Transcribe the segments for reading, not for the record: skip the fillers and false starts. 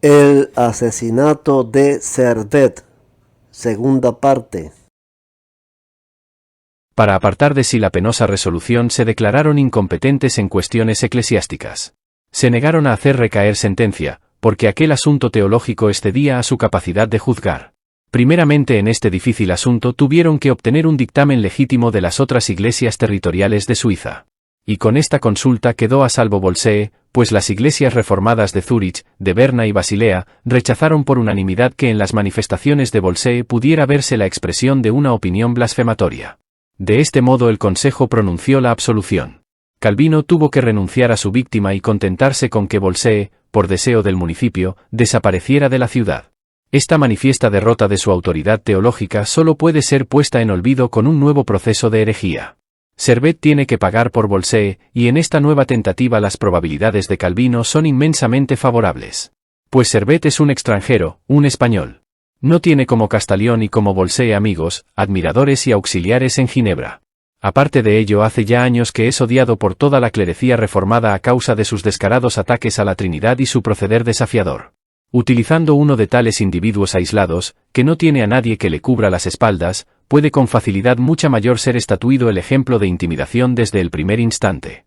El asesinato de Servet, segunda parte. Para apartar de sí la penosa resolución se declararon incompetentes en cuestiones eclesiásticas. Se negaron a hacer recaer sentencia, porque aquel asunto teológico excedía a su capacidad de juzgar. Primeramente en este difícil asunto tuvieron que obtener un dictamen legítimo de las otras iglesias territoriales de Suiza. Y con esta consulta quedó a salvo Bolsee, pues las iglesias reformadas de Zúrich, de Berna y Basilea, rechazaron por unanimidad que en las manifestaciones de Bolsee pudiera verse la expresión de una opinión blasfematoria. De este modo el Consejo pronunció la absolución. Calvino tuvo que renunciar a su víctima y contentarse con que Bolsee, por deseo del municipio, desapareciera de la ciudad. Esta manifiesta derrota de su autoridad teológica solo puede ser puesta en olvido con un nuevo proceso de herejía. Servet tiene que pagar por Bolsee, y en esta nueva tentativa las probabilidades de Calvino son inmensamente favorables. Pues Servet es un extranjero, un español. No tiene como Castellón y como Bolsee amigos, admiradores y auxiliares en Ginebra. Aparte de ello, hace ya años que es odiado por toda la clerecía reformada a causa de sus descarados ataques a la Trinidad y su proceder desafiador. Utilizando uno de tales individuos aislados, que no tiene a nadie que le cubra las espaldas, puede con facilidad mucha mayor ser estatuido el ejemplo de intimidación desde el primer instante.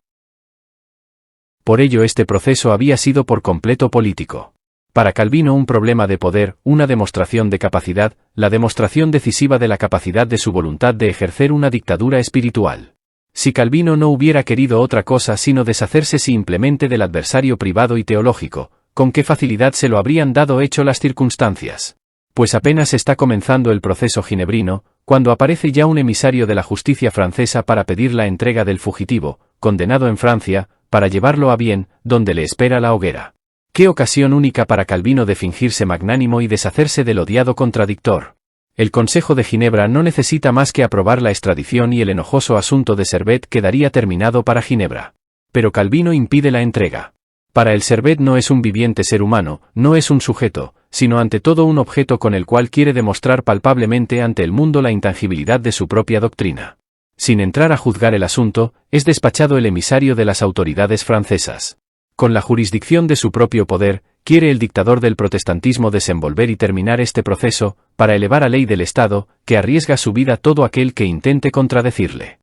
Por ello este proceso había sido por completo político. Para Calvino un problema de poder, una demostración de capacidad, la demostración decisiva de la capacidad de su voluntad de ejercer una dictadura espiritual. Si Calvino no hubiera querido otra cosa sino deshacerse simplemente del adversario privado y teológico, ¿con qué facilidad se lo habrían dado hecho las circunstancias? Pues apenas está comenzando el proceso ginebrino, cuando aparece ya un emisario de la justicia francesa para pedir la entrega del fugitivo, condenado en Francia, para llevarlo a Vienne, donde le espera la hoguera. ¡Qué ocasión única para Calvino de fingirse magnánimo y deshacerse del odiado contradictor! El Consejo de Ginebra no necesita más que aprobar la extradición y el enojoso asunto de Servet quedaría terminado para Ginebra. Pero Calvino impide la entrega. Para el Servet no es un viviente ser humano, no es un sujeto, sino ante todo un objeto con el cual quiere demostrar palpablemente ante el mundo la intangibilidad de su propia doctrina. Sin entrar a juzgar el asunto, es despachado el emisario de las autoridades francesas. Con la jurisdicción de su propio poder, quiere el dictador del protestantismo desenvolver y terminar este proceso, para elevar a ley del Estado, que arriesga su vida todo aquel que intente contradecirle.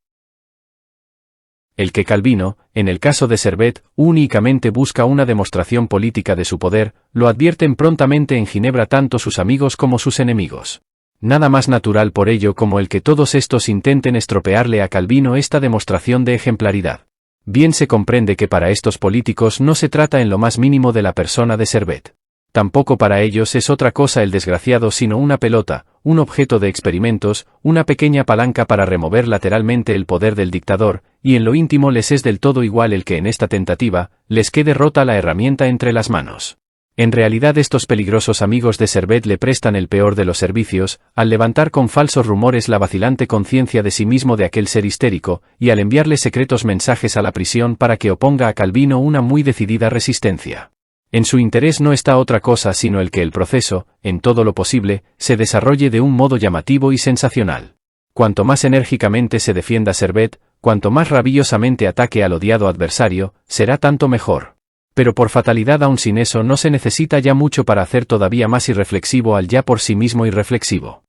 El que Calvino, en el caso de Servet, únicamente busca una demostración política de su poder, lo advierten prontamente en Ginebra tanto sus amigos como sus enemigos. Nada más natural por ello como el que todos estos intenten estropearle a Calvino esta demostración de ejemplaridad. Bien se comprende que para estos políticos no se trata en lo más mínimo de la persona de Servet. Tampoco para ellos es otra cosa el desgraciado sino una pelota, un objeto de experimentos, una pequeña palanca para remover lateralmente el poder del dictador, y en lo íntimo les es del todo igual el que en esta tentativa, les quede rota la herramienta entre las manos. En realidad estos peligrosos amigos de Servet le prestan el peor de los servicios, al levantar con falsos rumores la vacilante conciencia de sí mismo de aquel ser histérico, y al enviarle secretos mensajes a la prisión para que oponga a Calvino una muy decidida resistencia. En su interés no está otra cosa sino el que el proceso, en todo lo posible, se desarrolle de un modo llamativo y sensacional. Cuanto más enérgicamente se defienda Servet, cuanto más rabiosamente ataque al odiado adversario, será tanto mejor. Pero por fatalidad aun sin eso no se necesita ya mucho para hacer todavía más irreflexivo al ya por sí mismo irreflexivo.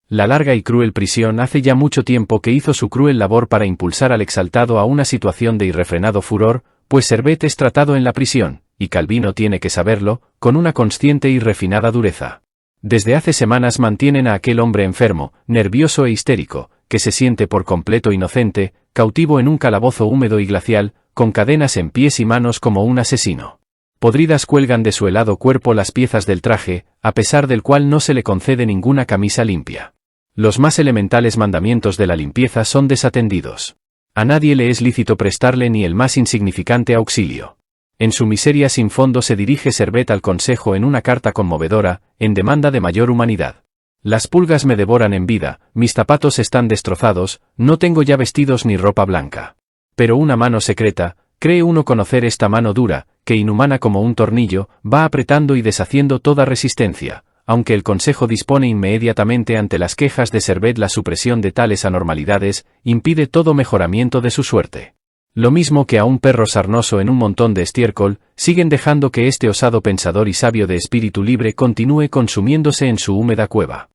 La larga y cruel prisión hace ya mucho tiempo que hizo su cruel labor para impulsar al exaltado a una situación de irrefrenado furor, pues Servet es tratado en la prisión, y Calvino tiene que saberlo, con una consciente y refinada dureza. Desde hace semanas mantienen a aquel hombre enfermo, nervioso e histérico, que se siente por completo inocente, cautivo en un calabozo húmedo y glacial, con cadenas en pies y manos como un asesino. Podridas cuelgan de su helado cuerpo las piezas del traje, a pesar del cual no se le concede ninguna camisa limpia. Los más elementales mandamientos de la limpieza son desatendidos. A nadie le es lícito prestarle ni el más insignificante auxilio. En su miseria sin fondo se dirige Servet al Consejo en una carta conmovedora, en demanda de mayor humanidad. Las pulgas me devoran en vida, mis zapatos están destrozados, no tengo ya vestidos ni ropa blanca. Pero una mano secreta, cree uno conocer esta mano dura, que inhumana como un tornillo, va apretando y deshaciendo toda resistencia, aunque el Consejo dispone inmediatamente ante las quejas de Servet la supresión de tales anormalidades, impide todo mejoramiento de su suerte. Lo mismo que a un perro sarnoso en un montón de estiércol, siguen dejando que este osado pensador y sabio de espíritu libre continúe consumiéndose en su húmeda cueva.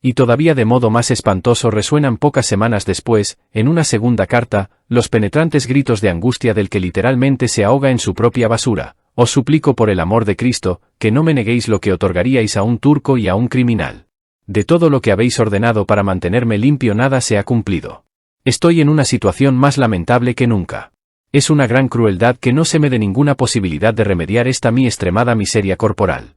Y todavía de modo más espantoso resuenan pocas semanas después, en una segunda carta, los penetrantes gritos de angustia del que literalmente se ahoga en su propia basura. Os suplico por el amor de Cristo, que no me neguéis lo que otorgaríais a un turco y a un criminal. De todo lo que habéis ordenado para mantenerme limpio nada se ha cumplido. Estoy en una situación más lamentable que nunca. Es una gran crueldad que no se me dé ninguna posibilidad de remediar esta mi extremada miseria corporal.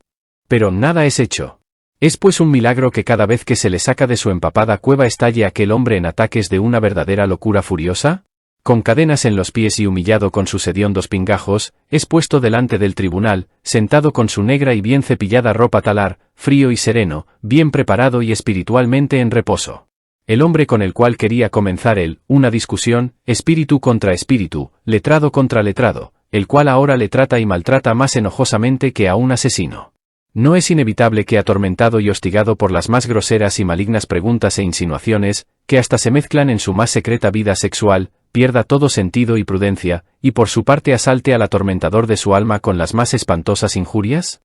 Pero nada es hecho. ¿Es pues un milagro que cada vez que se le saca de su empapada cueva estalle aquel hombre en ataques de una verdadera locura furiosa? Con cadenas en los pies y humillado con sus hediondos pingajos, es puesto delante del tribunal, sentado con su negra y bien cepillada ropa talar, frío y sereno, bien preparado y espiritualmente en reposo. El hombre con el cual quería comenzar él, una discusión, espíritu contra espíritu, letrado contra letrado, el cual ahora le trata y maltrata más enojosamente que a un asesino. No es inevitable que atormentado y hostigado por las más groseras y malignas preguntas e insinuaciones, que hasta se mezclan en su más secreta vida sexual, pierda todo sentido y prudencia, y por su parte asalte al atormentador de su alma con las más espantosas injurias?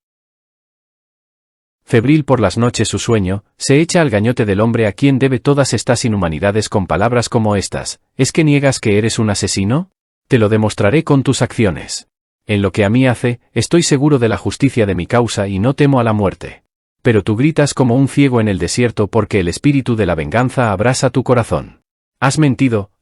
Febril por las noches su sueño, se echa al gañote del hombre a quien debe todas estas inhumanidades con palabras como estas: ¿es que niegas que eres un asesino? Te lo demostraré con tus acciones. En lo que a mí hace, estoy seguro de la justicia de mi causa y no temo a la muerte. Pero tú gritas como un ciego en el desierto porque el espíritu de la venganza abrasa tu corazón. Has mentido,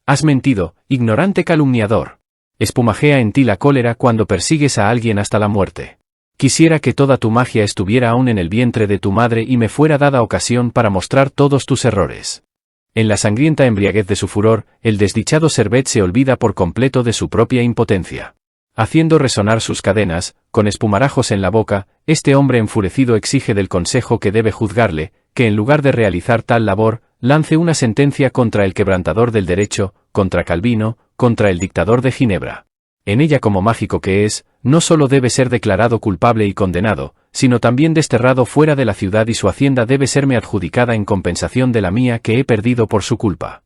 ignorante calumniador. Espumajea en ti la cólera cuando persigues a alguien hasta la muerte. Quisiera que toda tu magia estuviera aún en el vientre de tu madre y me fuera dada ocasión para mostrar todos tus errores. En la sangrienta embriaguez de su furor, el desdichado Servet se olvida por completo de su propia impotencia. Haciendo resonar sus cadenas, con espumarajos en la boca, este hombre enfurecido exige del consejo que debe juzgarle, que en lugar de realizar tal labor, lance una sentencia contra el quebrantador del derecho, contra Calvino, contra el dictador de Ginebra. En ella, como mágico que es, no solo debe ser declarado culpable y condenado, sino también desterrado fuera de la ciudad y su hacienda debe serme adjudicada en compensación de la mía que he perdido por su culpa.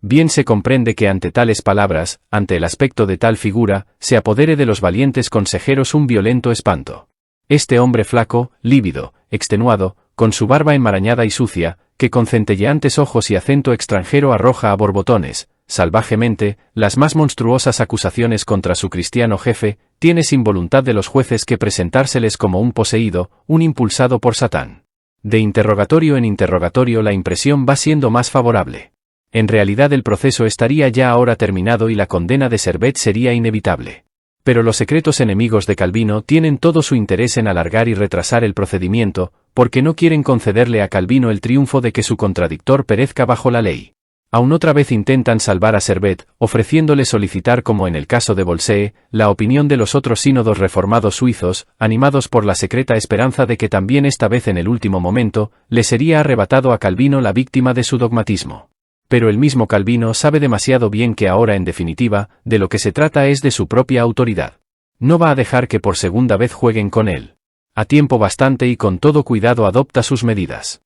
Bien se comprende que ante tales palabras, ante el aspecto de tal figura, se apodere de los valientes consejeros un violento espanto. Este hombre flaco, lívido, extenuado, con su barba enmarañada y sucia, que con centelleantes ojos y acento extranjero arroja a borbotones, salvajemente, las más monstruosas acusaciones contra su cristiano jefe, tiene sin voluntad de los jueces que presentárseles como un poseído, un impulsado por Satán. De interrogatorio en interrogatorio la impresión va siendo más favorable. En realidad el proceso estaría ya ahora terminado y la condena de Servet sería inevitable. Pero los secretos enemigos de Calvino tienen todo su interés en alargar y retrasar el procedimiento, porque no quieren concederle a Calvino el triunfo de que su contradictor perezca bajo la ley. Aún otra vez intentan salvar a Servet, ofreciéndole solicitar, como en el caso de Bolsee, la opinión de los otros sínodos reformados suizos, animados por la secreta esperanza de que también esta vez en el último momento, le sería arrebatado a Calvino la víctima de su dogmatismo. Pero el mismo Calvino sabe demasiado bien que ahora en definitiva, de lo que se trata es de su propia autoridad. No va a dejar que por segunda vez jueguen con él. A tiempo bastante y con todo cuidado adopta sus medidas.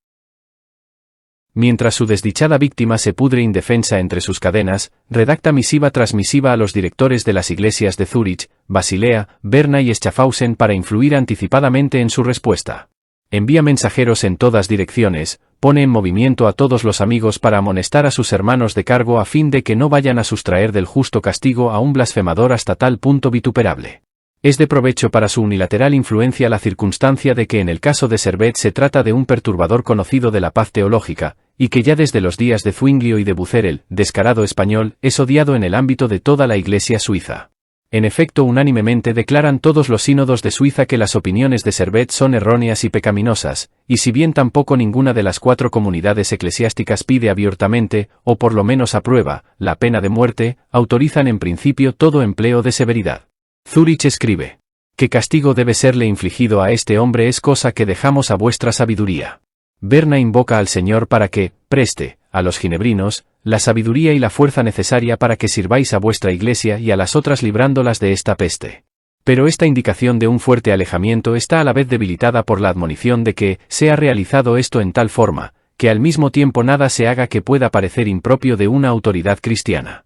Mientras su desdichada víctima se pudre indefensa entre sus cadenas, redacta misiva tras misiva a los directores de las iglesias de Zúrich, Basilea, Berna y Schaffhausen para influir anticipadamente en su respuesta. Envía mensajeros en todas direcciones, pone en movimiento a todos los amigos para amonestar a sus hermanos de cargo a fin de que no vayan a sustraer del justo castigo a un blasfemador hasta tal punto vituperable. Es de provecho para su unilateral influencia la circunstancia de que en el caso de Servet se trata de un perturbador conocido de la paz teológica, y que ya desde los días de Zwinglio y de Bucer el descarado español es odiado en el ámbito de toda la Iglesia suiza. En efecto, unánimemente declaran todos los sínodos de Suiza que las opiniones de Servet son erróneas y pecaminosas, y si bien tampoco ninguna de las 4 comunidades eclesiásticas pide abiertamente, o por lo menos aprueba, la pena de muerte, autorizan en principio todo empleo de severidad. Zúrich escribe: ¿qué castigo debe serle infligido a este hombre? Es cosa que dejamos a vuestra sabiduría. Berna invoca al Señor para que preste a los ginebrinos la sabiduría y la fuerza necesaria para que sirváis a vuestra iglesia y a las otras librándolas de esta peste. Pero esta indicación de un fuerte alejamiento está a la vez debilitada por la admonición de que sea realizado esto en tal forma, que al mismo tiempo nada se haga que pueda parecer impropio de una autoridad cristiana.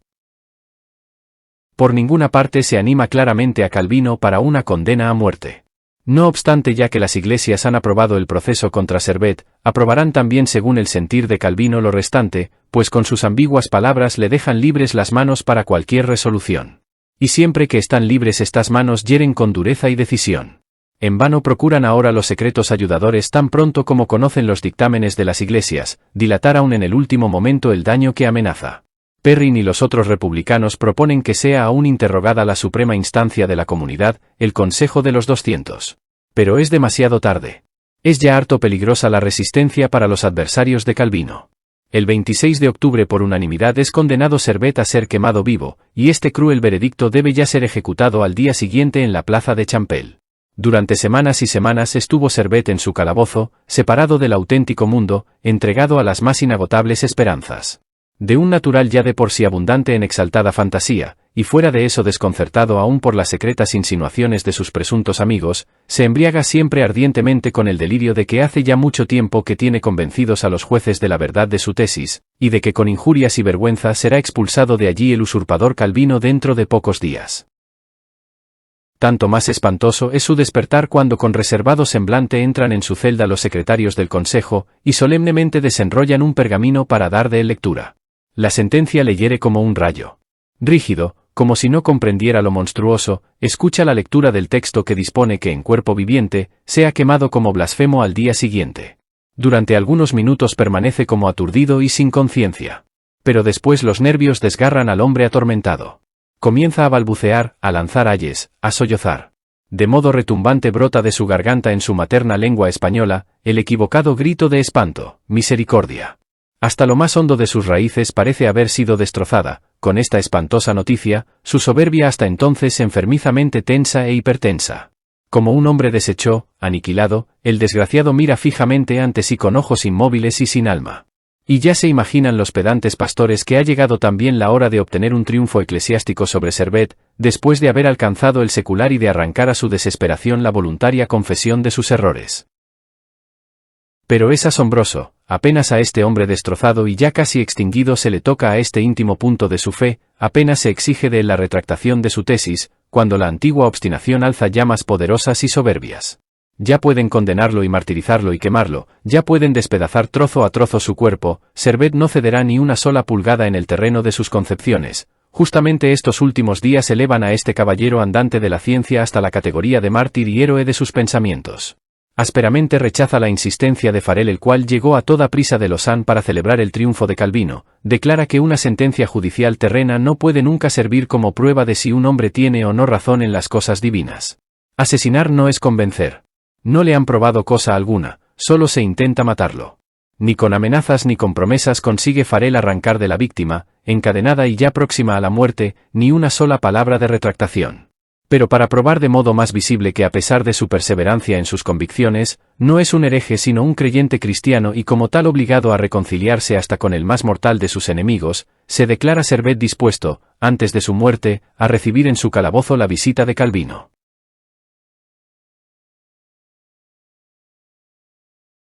Por ninguna parte se anima claramente a Calvino para una condena a muerte. No obstante, ya que las iglesias han aprobado el proceso contra Servet, aprobarán también según el sentir de Calvino lo restante, pues con sus ambiguas palabras le dejan libres las manos para cualquier resolución. Y siempre que están libres estas manos hieren con dureza y decisión. En vano procuran ahora los secretos ayudadores tan pronto como conocen los dictámenes de las iglesias, dilatar aún en el último momento el daño que amenaza. Perrin y los otros republicanos proponen que sea aún interrogada la suprema instancia de la comunidad, el Consejo de los 200. Pero es demasiado tarde. Es ya harto peligrosa la resistencia para los adversarios de Calvino. El 26 de octubre por unanimidad es condenado Servet a ser quemado vivo, y este cruel veredicto debe ya ser ejecutado al día siguiente en la plaza de Champel. Durante semanas y semanas estuvo Servet en su calabozo, separado del auténtico mundo, entregado a las más inagotables esperanzas. De un natural ya de por sí abundante en exaltada fantasía, y fuera de eso desconcertado aún por las secretas insinuaciones de sus presuntos amigos, se embriaga siempre ardientemente con el delirio de que hace ya mucho tiempo que tiene convencidos a los jueces de la verdad de su tesis, y de que con injurias y vergüenza será expulsado de allí el usurpador Calvino dentro de pocos días. Tanto más espantoso es su despertar cuando con reservado semblante entran en su celda los secretarios del Consejo, y solemnemente desenrollan un pergamino para dar de él lectura. La sentencia le hiere como un rayo. Rígido, como si no comprendiera lo monstruoso, escucha la lectura del texto que dispone que en cuerpo viviente, sea quemado como blasfemo al día siguiente. Durante algunos minutos permanece como aturdido y sin conciencia. Pero después los nervios desgarran al hombre atormentado. Comienza a balbucear, a lanzar ayes, a sollozar. De modo retumbante brota de su garganta en su materna lengua española, el equivocado grito de espanto, misericordia. Hasta lo más hondo de sus raíces parece haber sido destrozada, con esta espantosa noticia, su soberbia hasta entonces enfermizamente tensa e hipertensa. Como un hombre deshecho, aniquilado, el desgraciado mira fijamente ante sí con ojos inmóviles y sin alma. Y ya se imaginan los pedantes pastores que ha llegado también la hora de obtener un triunfo eclesiástico sobre Servet, después de haber alcanzado el secular y de arrancar a su desesperación la voluntaria confesión de sus errores. Pero es asombroso, apenas a este hombre destrozado y ya casi extinguido se le toca a este íntimo punto de su fe, apenas se exige de él la retractación de su tesis, cuando la antigua obstinación alza llamas poderosas y soberbias. Ya pueden condenarlo y martirizarlo y quemarlo, ya pueden despedazar trozo a trozo su cuerpo, Servet no cederá ni una sola pulgada en el terreno de sus concepciones. Justamente estos últimos días elevan a este caballero andante de la ciencia hasta la categoría de mártir y héroe de sus pensamientos. Ásperamente rechaza la insistencia de Farel, el cual llegó a toda prisa de Lausanne para celebrar el triunfo de Calvino, declara que una sentencia judicial terrena no puede nunca servir como prueba de si un hombre tiene o no razón en las cosas divinas. Asesinar no es convencer. No le han probado cosa alguna, solo se intenta matarlo. Ni con amenazas ni con promesas consigue Farel arrancar de la víctima, encadenada y ya próxima a la muerte, ni una sola palabra de retractación. Pero para probar de modo más visible que a pesar de su perseverancia en sus convicciones, no es un hereje sino un creyente cristiano y como tal obligado a reconciliarse hasta con el más mortal de sus enemigos, se declara Servet dispuesto, antes de su muerte, a recibir en su calabozo la visita de Calvino.